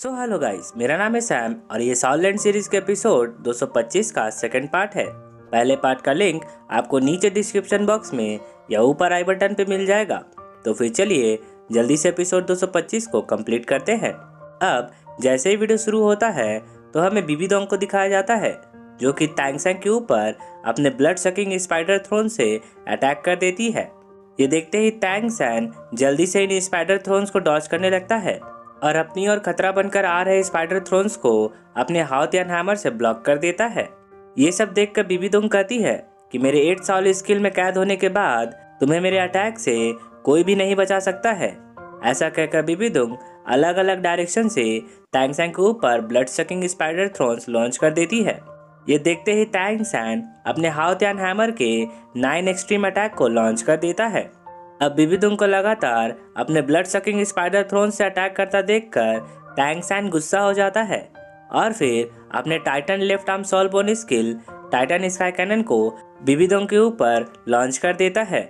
Hello guys, मेरा नाम है सैम और ये सॉलैंड सीरीज के एपिसोड 225 का सेकंड पार्ट है। पहले पार्ट का लिंक आपको नीचे डिस्क्रिप्शन बॉक्स में या ऊपर आई बटन पे मिल जाएगा। तो फिर चलिए जल्दी से एपिसोड 225 को कंप्लीट करते हैं। अब जैसे ही वीडियो शुरू होता है तो हमें बीबी दोंग को दिखाया जाता है, जो कि टैंगसेंग के ऊपर अपने ब्लड सकिंग स्पाइडर थ्रोन से अटैक कर देती है। ये देखते ही टैंगसेंग जल्दी से इन स्पाइडर थ्रोन्स को डॉज करने लगता है और अपनी ओर खतरा बनकर आ रहे स्पाइडर थ्रोन्स को अपने हाउतियन हैमर से ब्लॉक कर देता है। ये सब देखकर बीबी दोंग कहती है कि मेरे 8 साल स्किल में कैद होने के बाद तुम्हें मेरे अटैक से कोई भी नहीं बचा सकता है। ऐसा कहकर बीबी दोंग अलग अलग डायरेक्शन से टैंगसेंग के ऊपर blood sucking spider thrones launch कर देती है। ये देखते ही टैंगसेंग अपने हाउतियन हैमर के 9 एक्सट्रीम अटैक को लॉन्च कर देता है। अब बीबी दोंग को लगातार अपने ब्लड सकिंग स्पाइडर थ्रोन से अटैक करता देखकर टैंगसेंग गुस्सा हो जाता है और फिर अपने Titan left arm soul bone skill Titan sky cannon को बीबी दोंग के ऊपर लॉन्च कर देता है।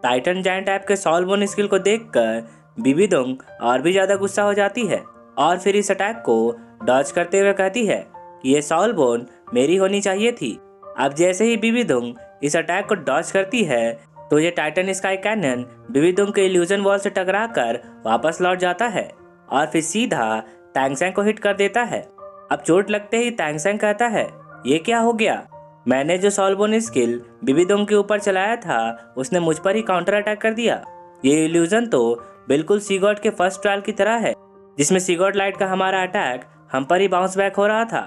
टाइटन जायंट टाइप के सॉल बोन स्किल को देखकर बीबी दोंग और भी ज्यादा गुस्सा हो जाती है और फिर इस अटैक को डॉज करते हुए कहती है कि ये सॉल बोन मेरी होनी चाहिए थी। अब जैसे ही बीबी दोंग इस अटैक को डॉज करती है तो ये टाइटन स्काई कैनन बीबी दोंग के इल्यूजन वॉल से टकराकर वापस लौट जाता है और फिर सीधा टैंगसेंग को हिट कर देता है। अब चोट लगते ही टैंगसेंग कहता है, ये क्या हो गया? मैंने जो सॉल्बोन स्किल बीबी दोंग के ऊपर चलाया था उसने मुझ पर ही काउंटर अटैक कर दिया। ये इल्यूजन तो बिल्कुल सीगॉट के फर्स्ट ट्रायल की तरह है, जिसमें सीगॉट लाइट का हमारा अटैक हम पर ही बाउंस बैक हो रहा था।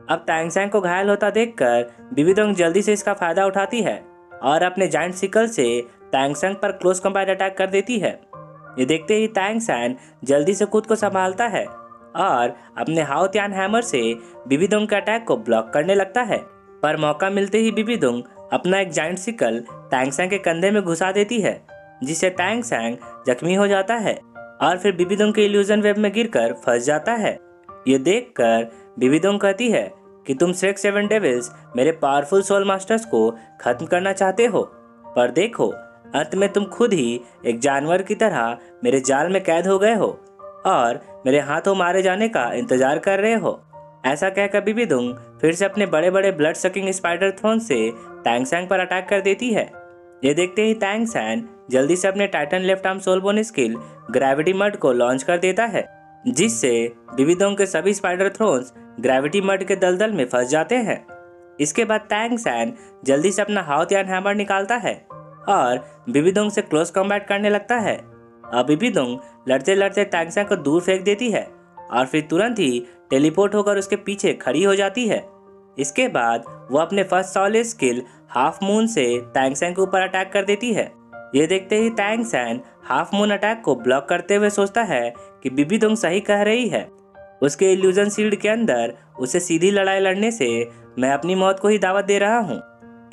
अब टैंगसेंग को घायल होता देखकर बीबी दोंग जल्दी से इसका फायदा उठाती है और अपने जायंट सिकल से टैंगसेंग पर क्लोज कॉम्बैट अटैक कर देती है। ये देखते ही टैंगसेंग जल्दी से खुद को संभालता है और अपने हाउतियन हैमर से बीबी दोंग के अटैक को ब्लॉक करने लगता है, पर मौका मिलते ही बीबी दोंग अपना एक जायंट सिकल टैंगसेंग के कंधे में घुसा देती है, जिससे टैंगसेंग जख्मी हो जाता है और फिर बीबी दोंग के इल्यूजन वेब में गिरकर फंस जाता है। ये देखकर बीबी दोंग कहती है कि तुम श्रेक 7 डेविल्स मेरे पावरफुल सोल मास्टर्स को खत्म करना चाहते हो, पर देखो अंत में तुम खुद ही एक जानवर की तरह मेरे जाल में कैद हो गए हो और मेरे हाथों मारे जाने का इंतजार कर रहे हो। ऐसा कहकर बीबी दोंग फिर से अपने बड़े बड़े ब्लड सकिंग स्पाइडर थ्रोन से टैंगसेंग पर अटैक कर देती है। ये देखते ही टैंगसेंग जल्दी से अपने Titan left arm soul bone skill gravity mud को लॉन्च कर देता है, जिससे बीबी दोंग के सभी स्पाइडर थ्रोन्स ग्रेविटी मड के दलदल में फंस जाते हैं। इसके बाद टैंगसेंग जल्दी से अपना हाउतियन हैमर निकालता है और बीबी दोंग से क्लोज कॉम्बैट करने लगता है। अब बीबी दोंग लड़ते लड़ते टैंगसेंग को दूर फेंक देती है और फिर तुरंत ही टेलीपोर्ट होकर उसके पीछे खड़ी हो जाती है। इसके बाद वो अपने first soul skill half moon से टैंगसेंग के ऊपर अटैक कर देती है। ये देखते ही टैंगसेंग हाफ मून अटैक को ब्लॉक करते हुए सोचता है कि बीबी दोंग सही कह रही है। उसके इल्यूजन शील्ड के अंदर उसे सीधी लड़ाई लड़ने से मैं अपनी मौत को ही दावत दे रहा हूँ।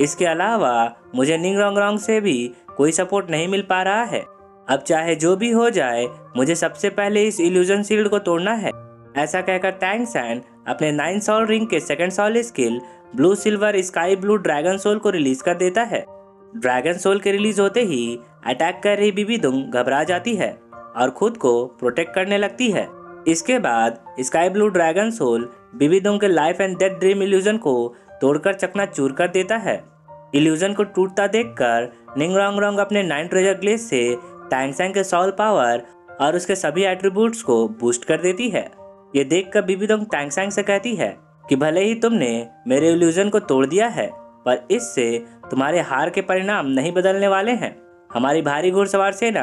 इसके अलावा मुझे निंग रोंग रोंग से भी कोई सपोर्ट नहीं मिल पा रहा है। अब चाहे जो भी हो जाए, मुझे सबसे पहले इस इल्यूजन शील्ड को तोड़ना है। ऐसा कहकर टैंगसेंग अपने 9 सॉल रिंग के second soul skill blue silver sky blue dragon soul को रिलीज कर देता है। ड्रैगन सोल के रिलीज होते ही अटैक कर रही बीबी दोंग घबरा जाती है और खुद को प्रोटेक्ट करने लगती है। इसके बाद स्काई ब्लू ड्रैगन सोल बीबी दोंग के life and death dream illusion को तोड़कर चकनाचूर कर देता है। इल्यूजन को टूटता देखकर निंग रोंग रोंग अपने 9 ट्रेजर ग्लेस से टैंगसेंग के सॉल पावर और उसके सभी एट्रीब्यूट्स को बूस्ट कर देती है। ये देखकर बीबी दोंग टैंगसेंग से कहती है कि भले ही तुमने मेरे इल्यूजन को तोड़ दिया है, पर इससे तुम्हारे हार के परिणाम नहीं बदलने वाले हैं। हमारी भारी घुड़सवार सेना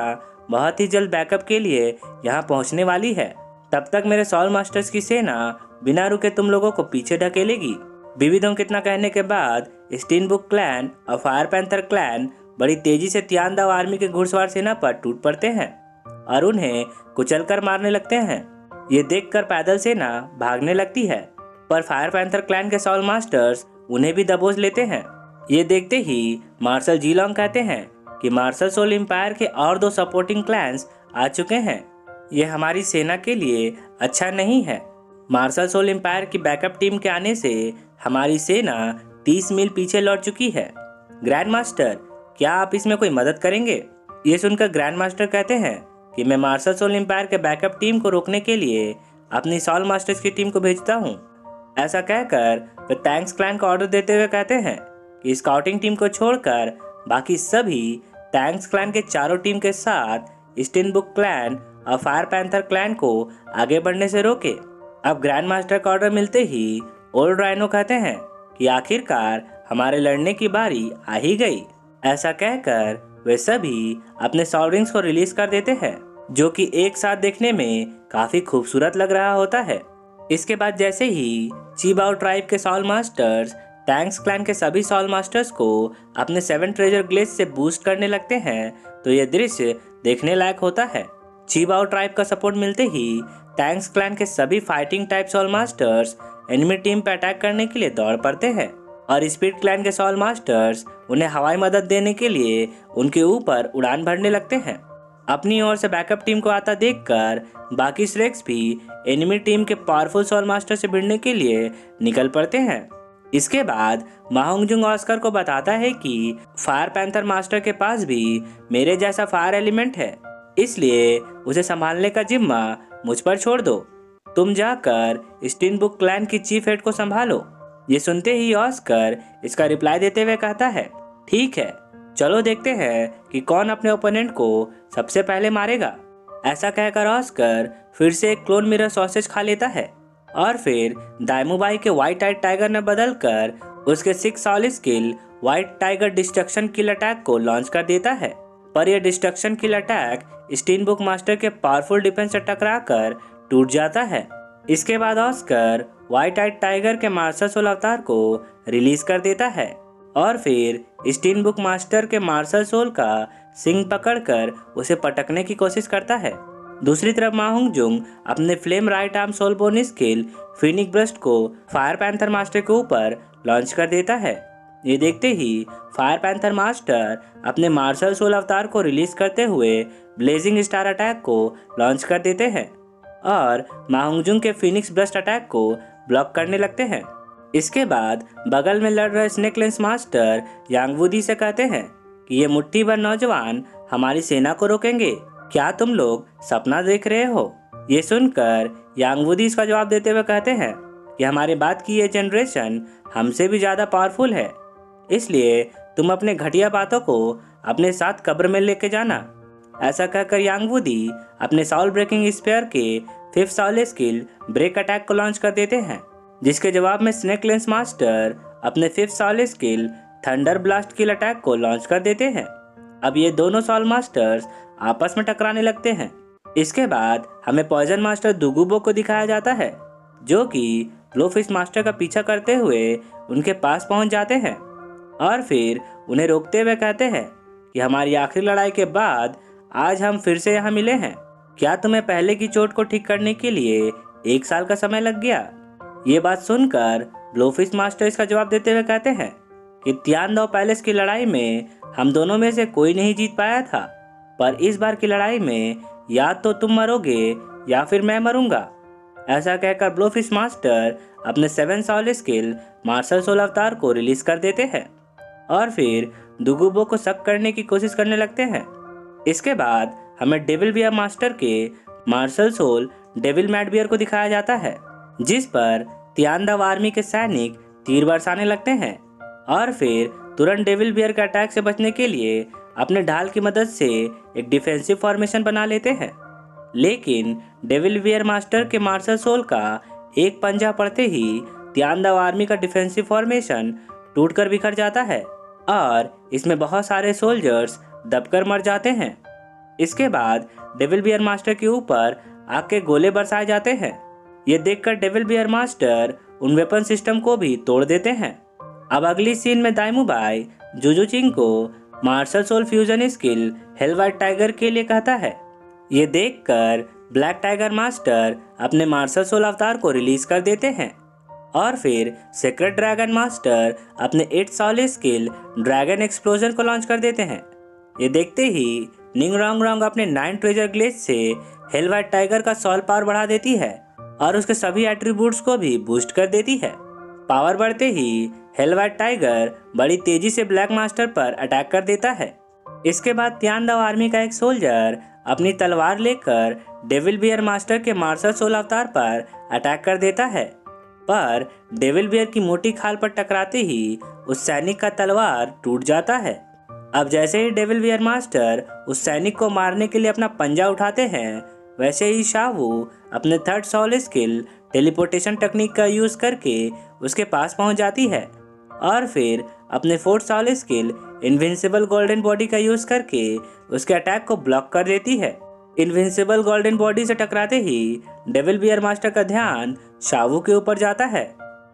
बहुत ही जल्द बैकअप के लिए यहाँ पहुँचने वाली है। तब तक मेरे सॉल मास्टर्स की सेना बिना रुके तुम लोगों को पीछे ढकेलेगी। बीबी दोंग कितना कहने के बाद स्टीनबुक क्लैन और फायर पैंथर क्लैन बड़ी तेजी से तियानदाव आर्मी के घुड़सवार सेना पर टूट पड़ते हैं और उन्हें कुचलकर मारने लगते हैं। ये देखकर पैदल सेना भागने लगती है, पर फायर पैंथर क्लैन के सॉल मास्टर्स उन्हें भी दबोच लेते हैं। ये देखते ही मार्शल जीलोंग कहते हैं कि मार्शल सोल एम्पायर के और 2 सपोर्टिंग क्लैंस आ चुके हैं। ये हमारी सेना के लिए अच्छा नहीं है। मार्शल सोल एम्पायर की बैकअप टीम के आने से हमारी सेना 30 मील पीछे लौट चुकी है। ग्रैंड मास्टर, क्या आप इसमें कोई मदद करेंगे? ये सुनकर ग्रैंड मास्टर कहते हैं कि मैं मार्शल सोल एम्पायर के बैकअप टीम को रोकने के लिए अपनी सॉल मास्टर्स की टीम को भेजता हूँ। ऐसा कहकर वे टैंक्स क्लैन को ऑर्डर देते हुए कहते हैं कि स्काउटिंग टीम को छोड़कर बाकी सभी टैंक्स क्लैन के चारों टीम के साथ स्टिनबुक क्लैन और फायर पैंथर क्लैन को आगे बढ़ने से रोके। अब ग्रैंड मास्टर का ऑर्डर मिलते ही ओल्ड राइनो कहते हैं कि आखिरकार हमारे लड़ने की बारी आ ही गई। ऐसा कहकर वे सभी अपने सॉल रिंग्स को रिलीज कर देते हैं, जो कि एक साथ देखने में काफी खूबसूरत लग रहा होता है। इसके बाद जैसे ही चीबाओ ट्राइब के सॉल मास्टर्स टैंक्स क्लैन के सभी सॉल मास्टर्स को अपने 7 ट्रेजर ग्लेज से बूस्ट करने लगते हैं, तो यह दृश्य देखने लायक होता है। चीबाओ ट्राइब का सपोर्ट मिलते ही टैंक्स क्लैन के सभी fighting type soul masters enemy team पर अटैक करने के लिए दौड़ पड़ते हैं और स्पीड क्लैन के सॉल मास्टर्स उन्हें हवाई मदद देने के लिए उनके ऊपर उड़ान भरने लगते हैं। अपनी ओर से बैकअप टीम को आता देखकर बाकी श्रेक्स भी एनिमी टीम के पावरफुल सॉल मास्टर से भिड़ने के लिए निकल पड़ते हैं। इसके बाद माहोंगजुंग ऑस्कर को बताता है कि फायर पैंथर मास्टर के पास भी मेरे जैसा फायर एलिमेंट है, इसलिए उसे संभालने का जिम्मा मुझ पर छोड़ दो। तुम जाकर स्टिनबुक क्लैन की चीफ हेड को संभालो। ये सुनते ही ऑस्कर इसका रिप्लाई देते हुए कहता है, ठीक है, चलो देखते हैं कि कौन अपने ओपोनेंट को सबसे पहले मारेगा। ऐसा कहकर ऑस्कर फिर से एक क्लोन मिरर सॉसेज खा लेता है और फिर दाइमुबाई के व्हाइट आइड टाइगर में बदलकर उसके 6 सॉलिड skill white tiger destruction kill attack को लॉन्च कर देता है। पर यह डिस्ट्रक्शन किल अटैक स्टीनबुक मास्टर के पावरफुल डिफेंस से टकराकर टूट जाता है। इसके बाद ऑस्कर व्हाइट आइड टाइगर के मार्शल सोल अवतार को रिलीज कर देता है और फिर स्टीनबुक मास्टर के मार्शल सोल का सिंग पकड़कर उसे पटकने की कोशिश करता है। दूसरी तरफ माहोंगजुंग अपने flame right arm soul bone skill phoenix burst को फायर पैंथर मास्टर के ऊपर लॉन्च कर देता है। ये देखते ही फायर पैंथर मास्टर अपने मार्शल सोल अवतार को रिलीज करते हुए ब्लेजिंग स्टार अटैक को लॉन्च कर देते हैं और माहोंगजुंग के फिनिक्स ब्रस्ट अटैक को ब्लॉक करने लगते हैं। इसके बाद बगल में लड़ रहे स्नेक लेंस मास्टर यांगवुदी से कहते हैं कि ये मुट्ठी भर नौजवान हमारी सेना को रोकेंगे, क्या तुम लोग सपना देख रहे हो? ये सुनकर यांगवुदी इसका जवाब देते हुए कहते हैं कि हमारे बाद की ये जनरेशन हमसे भी ज्यादा पावरफुल है, इसलिए तुम अपने घटिया बातों को अपने साथ कब्र में लेके जाना। ऐसा कहकर यांगवुदी अपने सॉल ब्रेकिंग स्पेयर के 5th soul skill break attack को लॉन्च कर देते हैं, जिसके जवाब में स्नेक लेंस मास्टर अपने 5th soul skill thunder blast kill attack को लॉन्च कर देते हैं। अब ये दोनों सॉल मास्टर्स आपस में टकराने लगते हैं। इसके बाद हमें पॉइजन मास्टर दुगुबो को दिखाया जाता है, जो कि ब्लोफिश मास्टर का पीछा करते हुए उनके पास पहुंच जाते हैं और फिर उन्हें रोकते हुए कहते हैं कि हमारी आखिरी लड़ाई के बाद आज हम फिर से यहाँ मिले हैं। क्या तुम्हें पहले की चोट को ठीक करने के लिए 1 साल का समय लग गया? ये बात सुनकर ब्लोफिश मास्टर इसका जवाब देते हुए कहते हैं कि तियानदाओ पैलेस की लड़ाई में हम दोनों में से कोई नहीं जीत पाया था, पर इस बार की लड़ाई में या तो तुम मरोगे या फिर मैं मरूंगा। ऐसा कहकर ब्लोफिश मास्टर अपने 7 sol skill martial soul avatar को रिलीज कर देते हैं और फिर दुगुबो को शक करने की कोशिश करने लगते हैं। इसके बाद हमें डेविल बियर मास्टर के martial soul devil mad bear को दिखाया जाता है, जिस पर तियानदाव आर्मी के सैनिक तीर बरसाने लगते हैं और फिर तुरंत डेविल बियर के अटैक से बचने के लिए अपने ढाल की मदद से एक डिफेंसिव फॉर्मेशन बना लेते हैं। लेकिन डेविल बियर मास्टर के मार्शल सोल का एक पंजा पड़ते ही तियानदाव आर्मी का डिफेंसिव फॉर्मेशन टूटकर बिखर जाता है और इसमें बहुत सारे सोल्जर्स दबकर मर जाते हैं। इसके बाद डेविल बियर मास्टर के ऊपर आग के गोले बरसाए जाते हैं। ये देखकर डेविल बियर मास्टर उन वेपन सिस्टम को भी तोड़ देते हैं। अब अगली सीन में दाइमुबाई जुजुचिंग को martial soul fusion skill hell white tiger के लिए कहता है। ये देखकर ब्लैक टाइगर मास्टर अपने मार्शल सोल अवतार को रिलीज कर देते हैं और फिर सीक्रेट ड्रैगन मास्टर अपने 8th soul skill dragon explosion को लॉन्च कर देते हैं। ये देखते ही निंग रोंग रोंग अपने 9 ट्रेजर ग्लेज से हेल वाइट टाइगर का सॉल पावर बढ़ा देती है और उसके सभी एट्रीब्यूट्स को भी बूस्ट कर देती है। पावर बढ़ते ही हेल वाइट टाइगर बड़ी तेजी से ब्लैक मास्टर पर अटैक कर देता है। इसके बाद तियानदाव आर्मी का एक सोल्जर अपनी तलवार लेकर डेविल बियर मास्टर के मार्शल सोल अवतार पर अटैक कर देता है, पर डेविल बियर की मोटी खाल पर टकराते ही उस सैनिक का तलवार टूट जाता है। अब जैसे ही डेविल बियर मास्टर उस सैनिक को मारने के लिए अपना पंजा उठाते हैं, वैसे ही शावू अपने third soul skill teleportation technique का यूज करके उसके पास पहुंच जाती है और फिर अपने fourth soul skill invincible golden body का यूज करके उसके अटैक को ब्लॉक कर देती है। इनविंसिबल गोल्डन बॉडी से टकराते ही डेविल बियर मास्टर का ध्यान शावू के ऊपर जाता है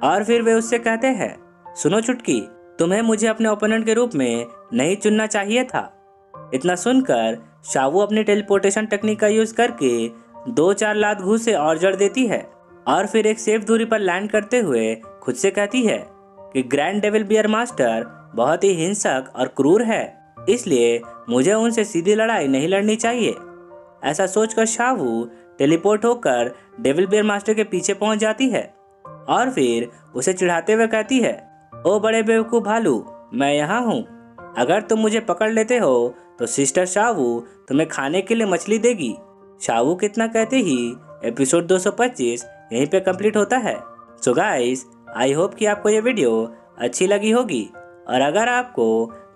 और फिर वे उससे कहते हैं, सुनो चुटकी, तुम्हें मुझे अपने ओपोनेंट के रूप में नहीं चुनना चाहिए था। इतना सुनकर शावू अपनी टेलीपोर्टेशन टेक्निक का यूज करके 2-4 लात घूंसे और जड़ देती है और फिर एक सेफ दूरी पर लैंड करते हुए खुद से कहती है कि ग्रैंड डेविल बियर मास्टर बहुत ही हिंसक और क्रूर है, इसलिए मुझे उनसे सीधी लड़ाई नहीं लड़नी चाहिए। ऐसा सोचकर शावू टेलीपोर्ट होकर डेविल बियर मास्टर के पीछे पहुंच जाती है और फिर उसे चिढ़ाते हुए कहती है, ओ बड़े बेवकूफ भालू, मैं यहाँ हूँ। अगर तुम मुझे पकड़ लेते हो तो सिस्टर शावू तुम्हें खाने के लिए मछली देगी। शावू कितना कहते ही एपिसोड 225 यहीं पे कंप्लीट होता है। सो गाइस, आई होप कि आपको ये वीडियो अच्छी लगी होगी और अगर आपको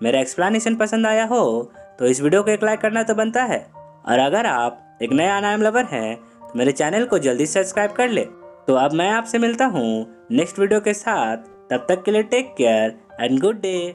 मेरा एक्सप्लेनेशन पसंद आया हो तो इस वीडियो को एक लाइक करना तो बनता है और अगर आप एक नया अनायम लवर हैं तो मेरे चैनल को जल्दी सब्सक्राइब कर ले। तो अब मैं आपसे मिलता हूँ नेक्स्ट वीडियो के साथ, तब तक के लिए take care and good day.